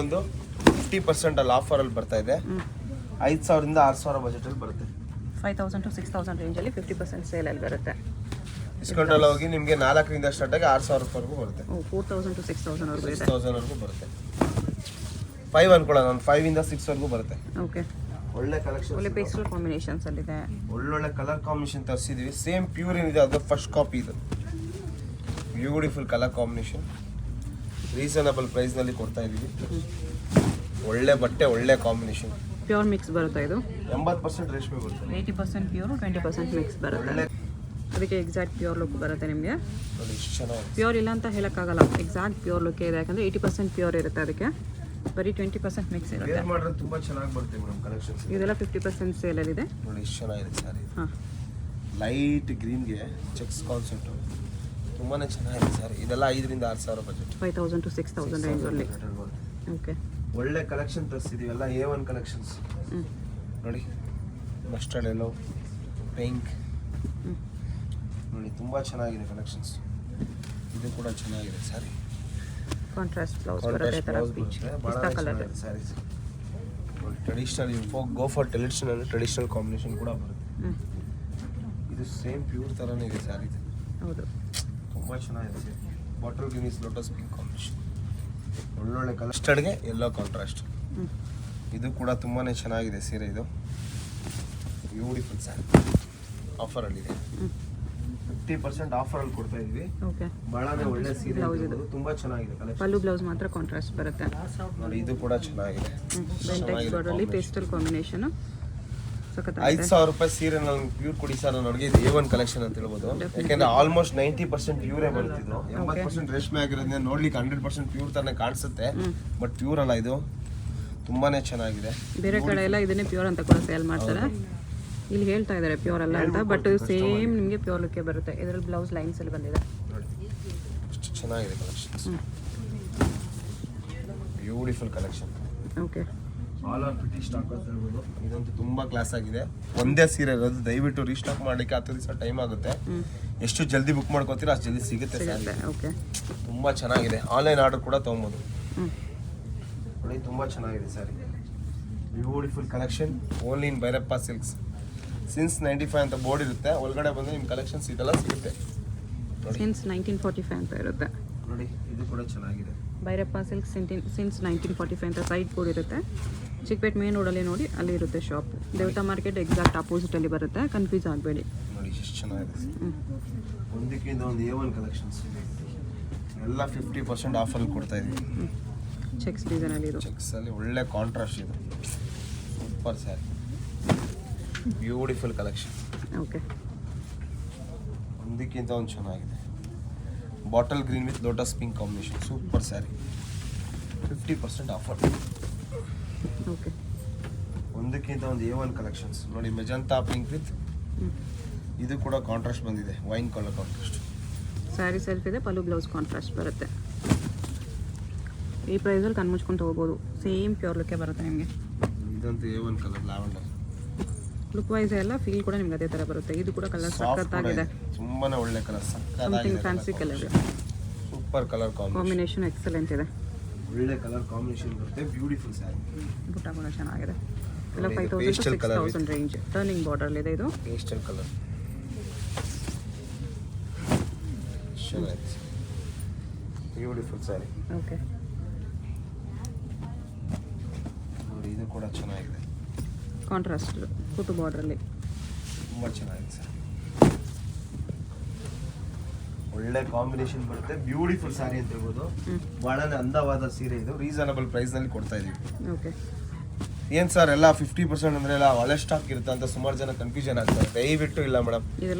ಒಂದು 50% ಅಲ್ಲಿ ಆಫರಲ್ಲಿ ಬರ್ತಾ ಇದೆ. 5,000 ಇಂದ 6,000 ಬಜೆಟಲ್ಲಿ ಬರುತ್ತೆ. 5,000 to 6,000 ರೇಂಜಲ್ಲಿ 50% ಸೇಲಲ್ಲಿ ಬರುತ್ತೆ. ಡಿಸ್ಕೌಂಟ್ ಅಲ್ಲಿ ಹೋಗಿ ನಿಮಗೆ 4ರಿಂದ ಸ್ಟಾರ್ಟ್ ಆಗಿ 6,000 ರೂಪಾಯಿವರೆಗೂ ಬರುತ್ತೆ. 4,000 to 6,000 ವರೆಗೂ ಇದೆ. 6,000 ವರೆಗೂ ಬರುತ್ತೆ. 5 ಅನ್ಕೊಳ್ಳೋಣ, ನಾನು 5 ಇಂದ 6 ವರೆಗೂ ಬರುತ್ತೆ. ಓಕೆ, ಒಳ್ಳೆ ಕಲೆಕ್ಷನ್, ಒಳ್ಳೆ ಪೇಸ್ಟಲ್ ಕಾಂಬಿನೇಷನ್ಸ್ ಅಲ್ಲಿ ಇದೆ. ಒಳ್ಳೊಳ್ಳೆ ಕಲರ್ ಕಾಂಬಿನೇಷನ್ ತರಿಸಿದೀವಿ. ಸೇಮ್ ಪ್ಯೂರ್ ಏನಿದೆ ಅದು ಫಸ್ಟ್ ಕಾಪಿ ಇದು. Beautiful colour combination, reasonable price ನಲ್ಲಿ ಕೊಡ್ತಾ ಇದೀವಿ. ಒಳ್ಳೆ ಬಟ್ಟೆ, ಒಳ್ಳೆ ಕಾಂಬಿನೇಷನ್. ಪ್ಯೂರ್ ಮಿಕ್ಸ್ ಬರುತ್ತೆ ಇದು. 80% ರೇಷ್ಮೆ ಬರುತ್ತೆ, 80% ಪ್ಯೂರ್, 20% ಮಿಕ್ಸ್ ಬರುತ್ತೆ. ಒಳ್ಳೆ ಅದಕ್ಕೆ ಎಕ್ಸಾಕ್ಟ್ ಪ್ಯೂರ್ ಲುಕ್ ಬರುತ್ತೆ ನಿಮಗೆ. ನೋಡಿ ಎಷ್ಟು ಚೆನ್ನಾಗಿದೆ. ಪ್ಯೂರ್ ಇಲ್ಲ ಅಂತ ಹೇಳೋಕ್ಕಾಗಲ್ಲ, ಎಕ್ಸಾಕ್ಟ್ ಪ್ಯೂರ್ ಲುಕ್ ಇದೆ. ಯಾಕಂದರೆ 80% ಪ್ಯೂರ್ ಇರುತ್ತೆ, ಅದಕ್ಕೆ ಬರೀ 20% ಮಿಕ್ಸ್ ಇರುತ್ತೆ. ವೇರ್ ಮಾಡಿದ್ರೆ ತುಂಬಾ ಚೆನ್ನಾಗಿ ಬರುತ್ತೆ ಮೇಡಮ್ ಕಲೆಕ್ಷನ್ಸ್. ಇದೆಲ್ಲ 50% ಸೇಲಲ್ಲಿದೆ. ನೋಡಿ ಎಷ್ಟು ಚೆನ್ನಾಗಿದೆ ಸ್ಯಾರಿ. ಹಾಂ, ಲೈಟ್ ಗ್ರೀನ್ಗೆ ಚೆಕ್ಸ್ ಕಾನ್ಸೆಪ್ಟ್ ತುಂಬಾ ಚೆನ್ನಾಗಿದೆ ಸ್ಯಾರಿ. ಇದೆಲ್ಲ 5ರಿಂದ 6,000 ಬಜೆಟ್. 5,000 to 6,000 ರೇಂಜಲ್ಲಿ. ಓಕೆ, ಒಳ್ಳೆ ಕಲೆಕ್ಷನ್ ತರಿಸಿದೀವಿ. ಎಲ್ಲ A1 ಕಲೆಕ್ಷನ್ಸ್. ನೋಡಿ ಮಸ್ಟರ್ಡ್ ಎಲ್ಲೋ, ಪಿಂಕ್, ನೋಡಿ ತುಂಬಾ ಚೆನ್ನಾಗಿದೆ ಕಲೆಕ್ಷನ್ಸ್. ಇದು ಕೂಡ ಚೆನ್ನಾಗಿದೆ ಸ್ಯಾರಿ. ಕಾಂಟ್ರಾಸ್ಟ್ ಬ್ಲೌಸ್ ಬರುತ್ತೆ, ತರ ಪೀಚ್ ಪಿಸ್ತಾ ಕಲರ್ ಸ್ಯಾರೀಸ್. ನೋಡಿ traditional go for traditional, traditional combination ಕೂಡ ಬರುತ್ತೆ. ಇದು ಸೇಮ್ ಪ್ಯೂರ್ ಥರನೇ ಇದೆ ಸ್ಯಾರಿ. ಹೌದು, ತುಂಬ ಚೆನ್ನಾಗಿದೆ. Bottle green is lotus pink combination. ಒಳ್ಳೊಳ್ಳೆ ಕಲರ್. ಮಸ್ಟರ್ಡ್ಗೆ ಎಲ್ಲೋ ಕಾಂಟ್ರಾಸ್ಟ್. ಇದು ಕೂಡ ತುಂಬಾ ಚೆನ್ನಾಗಿದೆ ಸೀರೆ. ಇದು ಬ್ಯೂಟಿಫುಲ್ ಸ್ಯಾರಿ. ಆಫರಲ್ಲಿದೆ, 50% ಆಫರಲ್ಲಿ ಕೊಡ್ತಾ ಇದ್ವಿ. ಓಕೆ, ಬಹಳನೇ ಒಳ್ಳೆ ಸೀರೆ. ತುಂಬಾ ಚೆನ್ನಾಗಿದೆ ಕಲೆಕ್ಷನ್. ಪಲ್ಲು ಬ್ಲೌಸ್ ಮಾತ್ರ ಕಾಂಟ್ರಾಸ್ಟ್ ಬರುತ್ತೆ. ನೋಡಿ ಇದು ಕೂಡ ಚೆನ್ನಾಗಿದೆ. Bentex ಬಾರ್ಡರ್ಲಿ pastel combination. 5,000 ರೂಪಾಯಿ ಸೀರೆ ನಾನು ಪ್ಯೂರ್ ಕೊಡಿ ಸರ್ ನನಗೆ. ಇದು A1 ಕಲೆಕ್ಷನ್ ಅಂತ ಹೇಳ್ಬೋದು. ಯಾಕೆಂದ್ರೆ ಆಲ್ಮೋಸ್ಟ್ 90% ಪ್ಯೂರೇ ಬರುತ್ತಿದ್ದು. 80% ರೇಷ್ಮೆ ಆಗಿರೋದ್ರಿಂದ ನೋಡ್ಲಿಕ್ಕೆ 100% ಪ್ಯೂರ್ ತಾನೇ ಕಾಣಿಸುತ್ತೆ, ಬಟ್ ಪ್ಯೂರ್ ಅಲ್ಲ. ಇದು ತುಂಬಾನೇ ಚೆನ್ನಾಗಿದೆ. ಬೇರೆ ಕಡೆ ಎಲ್ಲ ಇದನ್ನೇ ಪ್ಯೂರ್ ಅಂತ ಕೂಡ ಸೇಲ್ ಮಾಡ್ತಾರೆ. ಇಲ್ಲಿ ಹೇಳ್ತಾ ಇದ್ದಾರೆ ಪ್ಯೂರ್ ಅಲ್ಲ ಅಂತ, ಬಟ್ ಸೇಮ್ ನಿಮಗೆ ಪ್ಯೂರ್ ಲುಕ್ಕೇ ಬರುತ್ತೆ. ಇದರಲ್ಲಿ ಬ್ಲೌಸ್ ಲೈನ್ಸ್ ಅಲ್ಲಿ ಬಂದಿದೆ. ನೋಡಿ ಎಷ್ಟು ಚೆನ್ನಾಗಿದೆ collections. Beautiful collection. Okay, all are pretty stock ಅಂತ ಹೇಳ್ಬೋದು. ಇದಂತೂ ತುಂಬಾ ಕ್ಲಾಸ್ ಆಗಿದೆ. ಒಂದೇ ಸೀರೆ ಇರೋದು. ದಯವಿಟ್ಟು ರೀಸ್ಟಾಕ್ ಮಾಡಲಿಕ್ಕೆ 10 ದಿವಸ ಟೈಮ್ ಆಗುತ್ತೆ. ಎಷ್ಟು ಜಲ್ದಿ ಬುಕ್ ಮಾಡ್ಕೋತೀರಾ ಅಷ್ಟು ಜಲ್ದಿ ಸಿಗುತ್ತೆ ಸ್ಯಾರಿ. ಓಕೆ, ತುಂಬಾ ಚೆನ್ನಾಗಿದೆ. ಆನ್ಲೈನ್ ಆರ್ಡರ್ ಕೂಡ ತೊಗೊಬೋದು. ನೋಡಿ ತುಂಬಾ ಚೆನ್ನಾಗಿದೆ sari. Beautiful collection. Only in Bhyrappa silks. Since 95 ಅಂತ ಬೋರ್ಡ್ ಇರುತ್ತೆ. ಒಳಗಡೆ ಬಂದು ನಿಮ್ಮ ಕಲೆಕ್ಷನ್ಸ್ ಇದೆಲ್ಲ ಸಿಗುತ್ತೆ. ಸಿನ್ಸ್ 1945 ಅಂತ ಇರುತ್ತೆ. ನೋಡಿ ಇದು ಕೂಡ ಚೆನ್ನಾಗಿದೆ. ಭೈರಪ್ಪ ಸಿಲ್ಕ್ಸ್ ಸಿನ್ಸ್ 1945 ಅಂತ ಸೈಡ್ ಬೋರ್ಡ್ ಇರುತ್ತೆ. ಚಿಕ್ಕಪೇಟ್ ಮೇನ್ ರೋಡಲ್ಲಿ ನೋಡಿ, ಅಲ್ಲಿ ಇರುತ್ತೆ ಶಾಪ್. ದೇವತಾ ಮಾರ್ಕೆಟ್ ಎಕ್ಸಾಕ್ಟ್ ಆಪೋಸಿಟ್ ಅಲ್ಲಿ ಬರುತ್ತೆ, ಕನ್ಫ್ಯೂಸ್ ಆಗಬೇಡಿ. ನೋಡಿ ಎಷ್ಟು ಚೆನ್ನಾಗಿದೆ. ಒಂದಕ್ಕಿಂತ ಒಂದು A1 ಕಲೆಕ್ಷನ್ಸ್ ಎಲ್ಲ 50% ಆಫರಲ್ಲಿ ಕೊಡ್ತಾ ಇದೀವಿ. ಚೆಕ್ಸ್ ಡಿಸೈನ್ ಅಲ್ಲಿ ಇದು. ಚೆಕ್ಸ್ ಅಲ್ಲಿ ಒಳ್ಳೆ ಕಾಂಟ್ರಾಸ್ಟ್ ಇದು. Super sari. Beautiful collection. Okay, ಒಂದಕ್ಕಿಂತ ಒಂದು ಚೆನ್ನಾಗಿದೆ. Bottle green with lotus pink combination. Super sari. 50% offer. Okay, ಒಂದಕ್ಕಿಂತ ಒಂದು A1 ಕಲೆಕ್ಷನ್ಸ್. ನೋಡಿ ಮೆಜಂತಾ ಪಿಂಕ್ ವಿತ್ ಇದು ಕೂಡ ಕಾಂಟ್ರಾಸ್ಟ್ ಬಂದಿದೆ, wine colour contrast. Sari self ಇದೆ, ಪಲ್ಲು ಬ್ಲೌಸ್ ಕಾಂಟ್ರಾಸ್ಟ್ ಬರುತ್ತೆ. ಈ ಪ್ರೈಸಲ್ಲಿ ಕಣ್ಮುಚ್ಕೊಂಡು ಹೋಗ್ಬೋದು. ಸೇಮ್ ಪ್ಯೂರ್ ಲುಕ್ಕೇ ಬರುತ್ತೆ ನಿಮಗೆ. ಇದಂತೂ A1 colour lavender. Look wise ಎಲ್ಲ ಫೀಲ್ ಕೂಡ ನಿಮ್ಗೆ ಅದೇ ಥರ ಬರುತ್ತೆ. ಇದು ಕೂಡ ಕಲರ್ ಸಖತ್ತಾಗಿದೆ. ತುಂಬಾನೇ ಒಳ್ಳೆ colour, something fancy colour. Super colour combination excellent ಇದೆ. ಒಳ್ಳೆ ಕಲರ್ ಕಾಂಬಿನೇಷನ್ ಬರುತ್ತೆ. ಬ್ಯೂಟಿಫುಲ್ ಸ್ಯಾರಿ. ಬುಟ್ಟ ಕೂಡ ಚೆನ್ನಾಗಿದೆ. ಎಲ್ಲ 5,000 to 6,000 ರೇಂಜ್. ಟರ್ನಿಂಗ್ ಬಾರ್ಡರ್ ಇದೆ ಇದು. Pastel colour. Beautiful sari. Okay, ನೋಡಿ ಇದು ಕೂಡ ಚೆನ್ನಾಗಿದೆ. ಕಾಂಟ್ರಾಸ್ಟ್ ಕುಟು ಬಾರ್ಡರಲ್ಲಿ ತುಂಬ ಚೆನ್ನಾಗಿದೆ ಸರ್. ಒಳ್ಳೆ ಕಾಂಬಿನೇಷನ್ ಬರುತ್ತೆ. ಬ್ಯೂಟಿಫುಲ್ ಸ್ಯಾರಿ ಅಂತ ಹೇಳ್ಬೋದು. ಬಹಳನೇ ಅಂದವಾದ ಸೀರೆ ಇದು. ರೀಸನಬಲ್ ಪ್ರೈಸ್ ನಲ್ಲಿ ಕೊಡ್ತಾ ಇದೀವಿ. ಓಕೆ, ಏನ್ ಸರ್ ಎಲ್ಲ 50% ಅಂದ್ರೆ ಎಲ್ಲ ಒಳ್ಳೆ ಸ್ಟಾಕ್ ಇರುತ್ತೆ ಅಂತ ಸುಮಾರು ಜನ ಕನ್ಫ್ಯೂಷನ್ ಆಗ್ತಾರೆ. ದಯವಿಟ್ಟು ಇಲ್ಲ ಮೇಡಮ್,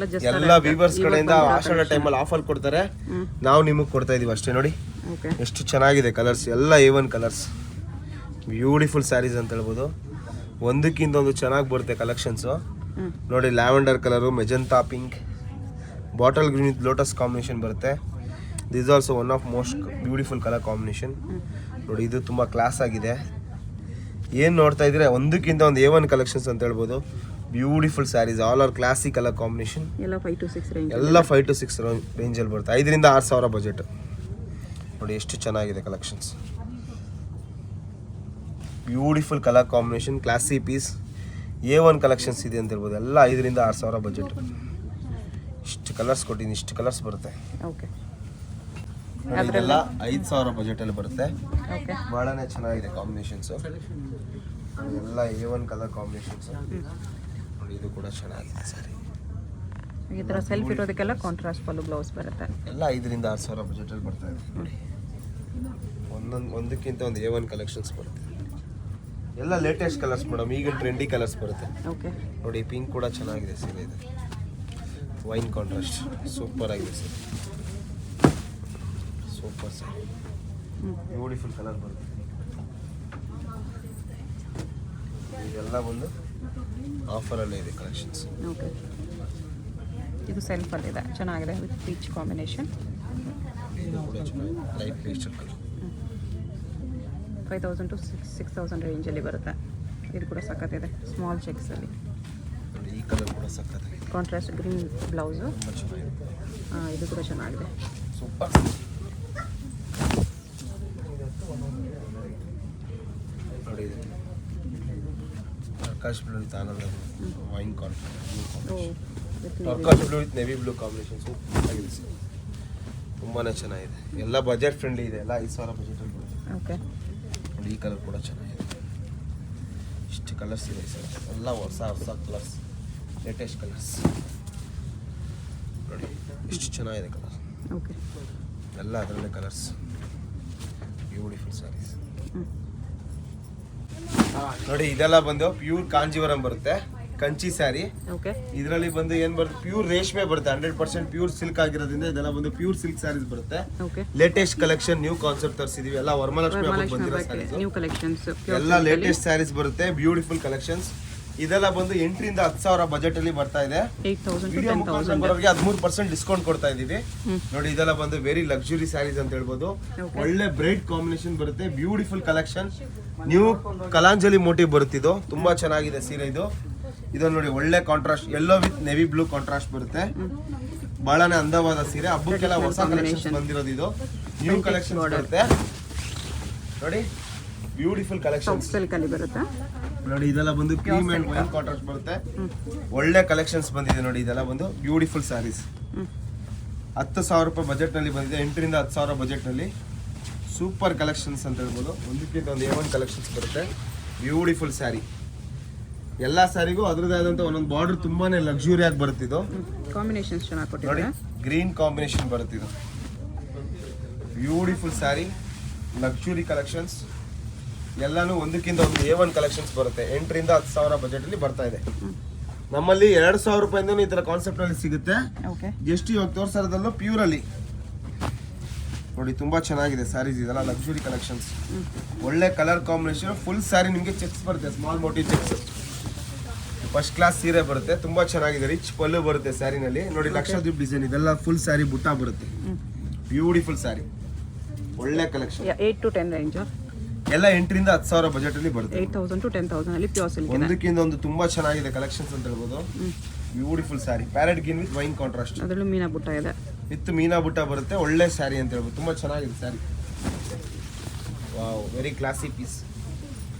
ಎಲ್ಲ ವೀವರ್ಸ್ ಕಡೆಯಿಂದ ಆಷಾಢ ಟೈಮಲ್ಲಿ ಆಫರ್ ಕೊಡ್ತಾರೆ. ನಾವು ನಿಮಗೆ ಕೊಡ್ತಾ ಇದೀವಿ ಅಷ್ಟೇ. ನೋಡಿ ಎಷ್ಟು ಚೆನ್ನಾಗಿದೆ ಕಲರ್ಸ್. ಎಲ್ಲ A1 ಕಲರ್ಸ್. ಬ್ಯೂಟಿಫುಲ್ ಸ್ಯಾರೀಸ್ ಅಂತ ಹೇಳ್ಬೋದು. ಒಂದಕ್ಕಿಂತ ಒಂದು ಚೆನ್ನಾಗಿ ಬರುತ್ತೆ ಕಲೆಕ್ಷನ್ಸು. ನೋಡಿ lavender colour, magenta pink, bottle green with lotus combination ಬರುತ್ತೆ. This also one of most beautiful colour combination. ನೋಡಿ ಇದು ತುಂಬ ಕ್ಲಾಸ್ ಆಗಿದೆ. ಏನು ನೋಡ್ತಾ ಇದ್ರೆ ಒಂದಕ್ಕಿಂತ ಒಂದು A1 ಕಲೆಕ್ಷನ್ಸ್ ಅಂತ ಹೇಳ್ಬೋದು. Beautiful saris, all are classic colour combination. ಎಲ್ಲ 5 to 6 ರೇಂಜ್. ಎಲ್ಲ 5 to 6 ರೇಂಜಲ್ಲಿ ಬರುತ್ತೆ. 5,000 to 6,000 ಬಜೆಟ್. ನೋಡಿ ಎಷ್ಟು ಚೆನ್ನಾಗಿದೆ collections. Beautiful colour combination, classy piece, A1 collections ಇದೆ ಅಂತ ಹೇಳ್ಬೋದು. ಎಲ್ಲ 5 ರಿಂದ 6 ಸಾವಿರ ಬಜೆಟ್. ಇಷ್ಟು ಕಲರ್ಸ್ ಕೊಟ್ಟಿದ್ದೀನಿ, ಇಷ್ಟು ಕಲರ್ಸ್ ಬರುತ್ತೆ. ಓಕೆ ಇದೆಲ್ಲ 5,000 ಬಜೆಟಲ್ಲಿ ಬರುತ್ತೆ. ಓಕೆ ಭಾಳನೇ ಚೆನ್ನಾಗಿದೆ ಕಾಂಬಿನೇಷನ್ಸು. ಎಲ್ಲ A1 ಕಲರ್ ಕಾಂಬಿನೇಷನ್ಸು. ನೋಡಿ ಇದು ಕೂಡ ಚೆನ್ನಾಗಿದೆ ಸಾರಿ. ಈ ಥರ ಸೆಲ್ಫ್ ಇರೋದಕ್ಕೆಲ್ಲ ಕಾಂಟ್ರಾಸ್ಟ್ ಪಲ್ಲು ಬ್ಲೌಸ್ ಬರುತ್ತೆ. ಎಲ್ಲ 5 ರಿಂದ 6 ಸಾವಿರ ಬಜೆಟಲ್ಲಿ ಬರ್ತಾ ಇದೆ ನೋಡಿ. ಒಂದಕ್ಕಿಂತ ಒಂದು A1 ಕಲೆಕ್ಷನ್ಸ್ ಬರುತ್ತೆ. ಎಲ್ಲ ಲೇಟೆಸ್ಟ್ ಕಲರ್ಸ್ ಮೇಡಮ್, ಈಗ ಟ್ರೆಂಡಿ ಕಲರ್ಸ್ ಬರುತ್ತೆ. ಓಕೆ ನೋಡಿ ಪಿಂಕ್ ಕೂಡ ಚೆನ್ನಾಗಿದೆ ಸೀರೆ ಇದು. ವೈನ್ ಕಾಂಟ್ರಾಸ್ಟ್ ಸೂಪರ್ ಆಗಿದೆ ಸೀರೆ. ಸೂಪರ್ ಸೀರೆ, ಬ್ಯೂಟಿಫುಲ್ ಕಲರ್ ಬರುತ್ತೆ. ಇದೆಲ್ಲ ಒಂದು ಆಫರಲ್ಲೇ ಇದೆ ಕಲೆಕ್ಷನ್ಸ್. ಓಕೆ ಇದು ಸೆಲ್ಫಲ್ಲಿದೆ, ಚೆನ್ನಾಗಿದೆ ವಿತ್ ಪೀಚ್ ಕಾಂಬಿನೇಷನ್. ಇದು ಕೂಡ ಚೆನ್ನಾಗಿದೆ, ಲೈಟ್ ಪೇಸ್ಟಲ್ ಕಲರ್. 5,000 to 6,000 ರೇಂಜಲ್ಲಿ ಬರುತ್ತೆ. ಇದು ಕೂಡ ಸಖತ್ತಿದೆ, ಸ್ಮಾಲ್ ಚೆಕ್ಸಲ್ಲಿ. ನೋಡಿ ಈ ಕಲರ್ ಕೂಡ ಸಖತ್ತಾಗಿದೆ, ಕಾಂಟ್ರಾಸ್ಟ್ ಗ್ರೀನ್ ಬ್ಲೌಸು. ತುಂಬ ಚೆನ್ನಾಗಿದೆ. ಇದು ಕೂಡ ಚೆನ್ನಾಗಿದೆ. ಸೂಪರ್. ನೋಡಿ ಇದು ಆಕಾಶ್ ಬ್ಲೂ ವಿತ್ ಆನಂದ wine contrast. Aakash blue with navy blue combination super ಆಗಿದೆ ಸರ್. ತುಂಬಾ ಚೆನ್ನಾಗಿದೆ. ಎಲ್ಲ ಬಜೆಟ್ ಫ್ರೆಂಡ್ಲಿ ಇದೆ, ಎಲ್ಲ 5,000 ಬಜೆಟಲ್ಲಿ ಬರುತ್ತೆ. ಓಕೆ ನೋಡಿ ಈ ಕಲರ್ ಕೂಡ ಚೆನ್ನಾಗಿದೆ. ಇಷ್ಟು ಕಲರ್ಸ್ ಇದೆ ಸರ್, ಎಲ್ಲ ಹೊಸ ಹೊಸ ಕಲರ್ಸ್, ಲೇಟೆಸ್ಟ್ ಕಲರ್ಸ್. ನೋಡಿ ಇಷ್ಟು ಚೆನ್ನಾಗಿದೆ ಕಲರ್. ಓಕೆ ಎಲ್ಲ ಅದರಲ್ಲೇ ಕಲರ್ಸ್. ಬ್ಯೂಟಿಫುಲ್ ಸ್ಯಾರೀಸ್. ನೋಡಿ ಇದೆಲ್ಲ ಬಂದು ಪ್ಯೂರ್ ಕಾಂಜೀವರಂ ಬರುತ್ತೆ, ಕಂಚಿ ಸ್ಯಾರಿ. ಓಕೆ ಇದರಲ್ಲಿ ಬಂದು ಏನ್ ಬರುತ್ತೆ, ಪ್ಯೂರ್ ರೇಷ್ಮೆ ಬರುತ್ತೆ. 100% ಪ್ಯೂರ್ ಸಿಲ್ಕ್ ಆಗಿರೋದ್ರಿಂದ ಇದೆಲ್ಲ ಬಂದು ಪ್ಯೂರ್ ಸಿಲ್ಕ್ ಸ್ಯಾರೀಸ್ ಬರುತ್ತೆ. Okay latest collection, new concept ತರಿಸಿದೀವಿ. ಎಲ್ಲ ವರಮಹಾಲಕ್ಷ್ಮಿ ಹಬ್ಬಕ್ಕೆ ಬಂದಿರೋ ಸ್ಯಾರೀಸ್, ನ್ಯೂ ಕಲೆಕ್ಷನ್ಸ್, ಎಲ್ಲ ಲೇಟೆಸ್ಟ್ ಸ್ಯಾರೀಸ್ ಬರುತ್ತೆ. Beautiful collections. ಇದೆಲ್ಲ ಬಂದು 8 ರಿಂದ 10,000 ಬಜೆಟ್ ಅಲ್ಲಿ ಬರ್ತಾ ಇದೆ. 8,000 to ವಿಡಿಯೋ 10,000 ಬರೋರಿಗೆ 13% ಡಿಸ್ಕೌಂಟ್ ಕೊಡ್ತಾ ಇದೀವಿ. ನೋಡಿ ಇದೆಲ್ಲ ಬಂದು ವೆರಿ ಲಕ್ಸುರಿ ಸ್ಯಾರೀಸ್ ಅಂತ ಹೇಳ್ಬೋದು. ಒಳ್ಳೆ ಬ್ರೈಟ್ ಕಾಂಬಿನೇಷನ್ ಬರುತ್ತೆ, beautiful collection. New Kalanjali motive ಬರುತ್ತಿದ್ದು, ತುಂಬಾ ಚೆನ್ನಾಗಿದೆ ಸೀರೆ ಇದು. ಇದನ್ನ ನೋಡಿ ಒಳ್ಳೆ contrast, yellow with navy blue contrast ಬರುತ್ತೆ. ಬಹಳನೇ ಅಂದವಾದ ಸೀರೆ. ಹಬ್ಬಕ್ಕೆಲ್ಲ ಹೊಸ ಕಲೆಕ್ಷನ್ ಬಂದಿರೋದು ಇದು. ನ್ಯೂ ಕಲೆಕ್ಷನ್ ಬರುತ್ತೆ ನೋಡಿ, ಬ್ಯೂಟಿಫುಲ್ ಕಲೆಕ್ಷನ್. ಸಿಲ್ಕ್ ಅಲ್ಲಿ ಬರುತ್ತೆ ನೋಡಿ ಇದೆಲ್ಲ ಬಂದು ಕ್ರೀಮ್ ಅಂಡ್ ವೈನ್ ಕಾಂಟ್ರಾಸ್ಟ್ ಬರುತ್ತೆ. ಒಳ್ಳೆ ಕಲೆಕ್ಷನ್ಸ್ ಬಂದಿದೆ ನೋಡಿ. ಇದೆಲ್ಲ ಬಂದು ಬ್ಯೂಟಿಫುಲ್ ಸ್ಯಾರೀಸ್. 10,000 ರೂಪಾಯಿ ಬಜೆಟ್ ನಲ್ಲಿ ಬಂದಿದೆ. 8 ರಿಂದ 10,000 ಬಜೆಟ್ ನಲ್ಲಿ ಸೂಪರ್ ಕಲೆಕ್ಷನ್ಸ್ ಅಂತ ಹೇಳ್ಬೋದು. ಒಂದಕ್ಕಿಂತ ಒಂದು A1 ಕಲೆಕ್ಷನ್ಸ್ ಬರುತ್ತೆ. ಬ್ಯೂಟಿಫುಲ್ ಸ್ಯಾರಿ. ಎಲ್ಲಾ ಸ್ಯಾರಿಗೂ ಅದರದೇ ಆದಂತ ಒಂದೊಂದು ಬಾರ್ಡರ್ ತುಂಬಾನೇ ಲಕ್ಸುರಿ ಆಗಿ ಬರುತ್ತಿದ್ದು. ಕಾಂಬಿನೇಷನ್ಸ್ ಚೆನ್ನಾಗಿ ನೋಡಿ ಕೊಟ್ಟಿದ್ದಾರೆ. ಗ್ರೀನ್ ಕಾಂಬಿನೇಷನ್ ಬರುತ್ತಿದ್ದು. Beautiful sari, luxury collections. ಎಲ್ಲಾನು ಒಂದಕ್ಕಿಂತ ಒಂದು A1 ಕಲೆಕ್ಷನ್ಸ್ ಬರುತ್ತೆ. 8 ರಿಂದ 10,000 ಬಜೆಟ್ ಅಲ್ಲಿ ಬರ್ತಾ ಇದೆ. ನಮ್ಮಲ್ಲಿ 2,000 ರೂಪಾಯಿಂದ ಈ ತರ ಕಾನ್ಸೆಪ್ಟ್ ಅಲ್ಲಿ ಸಿಗುತ್ತೆ. ಓಕೆ ಎಷ್ಟು ಇವಾಗ ತೋರ್ಸೋದಲ್ಲೂ ಪ್ಯೂರ್ ಅಲ್ಲಿ ನೋಡಿ, ತುಂಬಾ ಚೆನ್ನಾಗಿದೆ ಸ್ಯಾರೀಸ್. ಇದೆಲ್ಲ ಲಕ್ಸುರಿ ಕಲೆಕ್ಷನ್ಸ್. ಒಳ್ಳೆ ಕಲರ್ ಕಾಂಬಿನೇಷನ್. ಫುಲ್ ಸ್ಯಾರಿ ನಿಮಗೆ ಚೆಕ್ಸ್ ಬರುತ್ತೆ, small motive cheques. First class ಸೀರೆ ಬರುತ್ತೆ, ತುಂಬಾ ಚೆನ್ನಾಗಿದೆ. ರಿಚ್ ಪಲ್ಲು ಬರುತ್ತೆ ಸ್ಯಾರಿನಲ್ಲಿ. ನೋಡಿ ಲಕ್ಷದ್ವೀಪ್ ಡಿಸೈನ್. ಇದೆಲ್ಲ ಫುಲ್ ಸ್ಯಾರಿ ಬುಟ್ಟ ಬರುತ್ತೆ. ಬ್ಯೂಟಿಫುಲ್ ಸ್ಯಾರಿ, ಒಳ್ಳೆ ಕಲೆಕ್ಷನ್. 8 to 10 range. ಎಲ್ಲ 8 ರಿಂದ 10,000 ಬಜೆಟ್ ಅಲ್ಲಿ ಬರುತ್ತೆ. 8,000 to 10,000 ಅಲ್ಲಿ ಪ್ಯೂರ್ ಸಿಲ್ಕ್ ಇದೆ. ಒಂದಕ್ಕಿಂತ ಒಂದು ತುಂಬಾ ಚೆನ್ನಾಗಿದೆ ಕಲೆಕ್ಷನ್ಸ್ ಅಂತ ಹೇಳ್ಬೋದು. Beautiful sari, parrot green with wine contrast. ಅದರಲ್ಲೂ ಮೀನಾ ಬುಟ್ಟ ಇದೆ, ವಿತ್ ಮೀನಾ ಬುಟ್ಟ ಬರುತ್ತೆ. ಒಳ್ಳೆ ಸ್ಯಾರಿ ಅಂತ ಹೇಳ್ಬೋದು, ತುಂಬಾ ಚೆನ್ನಾಗಿದೆ sari. Wow, very classy piece.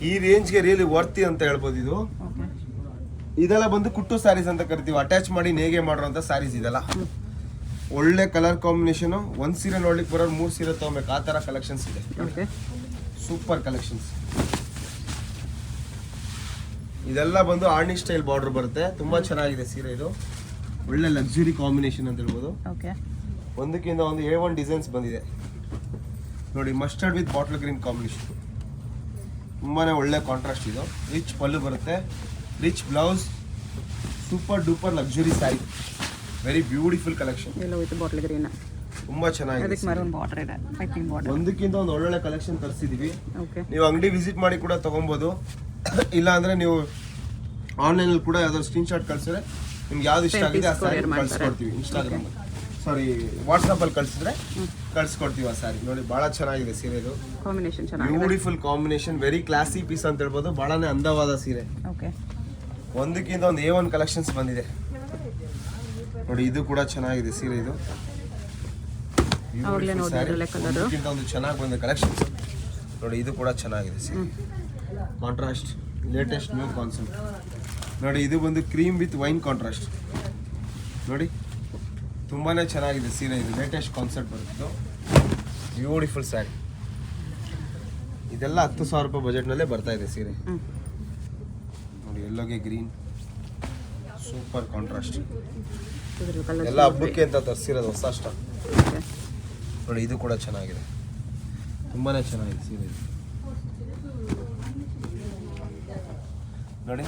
ಈ ರೇಂಜ್ಗೆ ರಿಯಲಿ ವರ್ತಿ ಅಂತ ಹೇಳ್ಬೋದು ಇದು. ಓಕೆ ಇದೆಲ್ಲ ಬಂದು ಕುಟ್ಟು ಸ್ಯಾರೀಸ್ ಅಂತ ಕರಿತೀವಿ. ಅಟ್ಯಾಚ್ ಮಾಡಿ ನೇಗೆ ಮಾಡಿರೋಂಥ ಸ್ಯಾರೀಸ್ ಇದೆಲ್ಲ. ಒಳ್ಳೆ ಕಲರ್ ಕಾಂಬಿನೇಷನ್. ಒಂದ್ ಸೀರೆ ನೋಡ್ಲಿಕ್ಕೆ ಬರೋರು 3 ಸೀರೆ ತಗೋಬೇಕು, ಆ ತರ ಕಲೆಕ್ಷನ್ಸ್ ಇದೆ. Okay super collections. ಇದೆಲ್ಲ ಬಂದು ಆರ್ನಿ ಸ್ಟೈಲ್ ಬಾರ್ಡರ್ ಬರುತ್ತೆ. ತುಂಬಾ ಚೆನ್ನಾಗಿದೆ ಸೀರೆ ಇದು. ಒಳ್ಳೆ ಲಕ್ಸುರಿ ಕಾಂಬಿನೇಷನ್ ಅಂತ ಹೇಳ್ಬೋದು. ಓಕೆ ಒಂದಕ್ಕಿಂತ ಒಂದು A1 ಡಿಸೈನ್ಸ್ ಬಂದಿದೆ ನೋಡಿ. Mustard with bottle green combination. ತುಂಬಾನೇ ಒಳ್ಳೆ ಕಾಂಟ್ರಾಸ್ಟ್ ಇದು. ರಿಚ್ ಪಲ್ಲು ಬರುತ್ತೆ, rich blouse. Super duper luxury sari. Very beautiful collection. ಎಲ್ಲ ವಿತ್ ಬಾಟಲ್ ಗ್ರೀನ್. ತುಂಬಾ ಚೆನ್ನಾಗಿದೆ. ಅದಕ್ಕೆ ಮರೂನ್ ಬಾರ್ಡರ್ ಇದೆ, ಪೈಪಿಂಗ್ ಬಾರ್ಡರ್. ಒಂದಕ್ಕಿಂತ ಒಂದು ಒಳ್ಳೊಳ್ಳೆ ಕಲೆಕ್ಷನ್ ತರಿಸಿದೀವಿ. ಓಕೆ ನೀವು ಅಂಗಡಿ ವಿಸಿಟ್ ಮಾಡಿ ಕೂಡ ತಗೊಬೋದು. ಇಲ್ಲ ಅಂದ್ರೆ ನೀವು ಆನ್ಲೈನ್ ಅಲ್ಲಿ ಕೂಡ ಯಾವ್ದಾದ್ರು ಸ್ಕ್ರೀನ್ ಶಾಟ್ ಕಳ್ಸಿದ್ರೆ ನಿಮ್ಗೆ ಯಾವ್ದು ಇಷ್ಟ ಆಗಿದೆ ಆ ಸ್ಯಾರಿ ಕಳ್ಸಿಕೊಡ್ತೀವಿ. ಇನ್ಸ್ಟಾಗ್ರಾಮ್ ವಾಟ್ಸ್ಆಪ್ ಅಲ್ಲಿ ಕಳ್ಸಿದ್ರೆ ಕಳ್ಸಿಕೊಡ್ತೀವಿ ಆ ಸ್ಯಾರಿ. ನೋಡಿ ಬಹಳ ಚೆನ್ನಾಗಿದೆ ಸೀರೆ ಇದು. ಕಾಂಬಿನೇಷನ್ ಚೆನ್ನಾಗಿದೆ, beautiful combination. Very classy piece ಅಂತ ಹೇಳ್ಬೋದು. ಬಹಳನೇ ಅಂದವಾದ ಸೀರೆ. ಓಕೆ ಒಂದಕ್ಕಿಂತ ಒಂದು A1 ಕಲೆಕ್ಷನ್ಸ್ ಬಂದಿದೆ ನೋಡಿ. ಇದು ಕೂಡ ಚೆನ್ನಾಗಿದೆ ಸೀರೆ ಇದು. ಅವಾಗಲೇ ನೋಡಿದ್ರಲ್ಲ ಕಲರ್. ಒಂದಕ್ಕಿಂತ ಒಂದು ಚೆನ್ನಾಗಿ ಬಂದಿದೆ ಕಲೆಕ್ಷನ್ಸ್ ನೋಡಿ. ಇದು ಕೂಡ ಚೆನ್ನಾಗಿದೆ ಸೀರೆ. ಕಾಂಟ್ರಾಸ್ಟ್ ಲೇಟೆಸ್ಟ್ ನ್ಯೂ ಕಾನ್ಸೆಪ್ಟ್ ನೋಡಿ. ಇದು ಬಂದು ಕ್ರೀಮ್ ವಿತ್ ವೈನ್ ಕಾಂಟ್ರಾಸ್ಟ್ ನೋಡಿ, ತುಂಬಾ ಚೆನ್ನಾಗಿದೆ ಸೀರೆ. ಇದು ಲೇಟೆಸ್ಟ್ ಕಾನ್ಸೆಪ್ಟ್ ಬರುತ್ತೆ, ಬ್ಯೂಟಿಫುಲ್ ಸ್ಯಾರಿ. ಇದೆಲ್ಲ 10,000 ರೂಪಾಯಿ ಬಜೆಟ್ನಲ್ಲೇ ಬರ್ತಾ ಇದೆ ಸೀರೆ ನೋಡಿ. ಎಲ್ಲೋಗೆ ಗ್ರೀನ್ ಸೂಪರ್ ಕಾಂಟ್ರಾಸ್ಟ್. ಎಲ್ಲ ಹಬ್ಬಕ್ಕೆ ಅಂತ ತರಿಸಿರೋದು ಹೊಸ ಸ್ಟಾಕ್ ನೋಡಿ. ಇದು ಕೂಡ ಚೆನ್ನಾಗಿದೆ, ತುಂಬಾ ಚೆನ್ನಾಗಿದೆ ಸೀರೆ ಇದು ನೋಡಿ.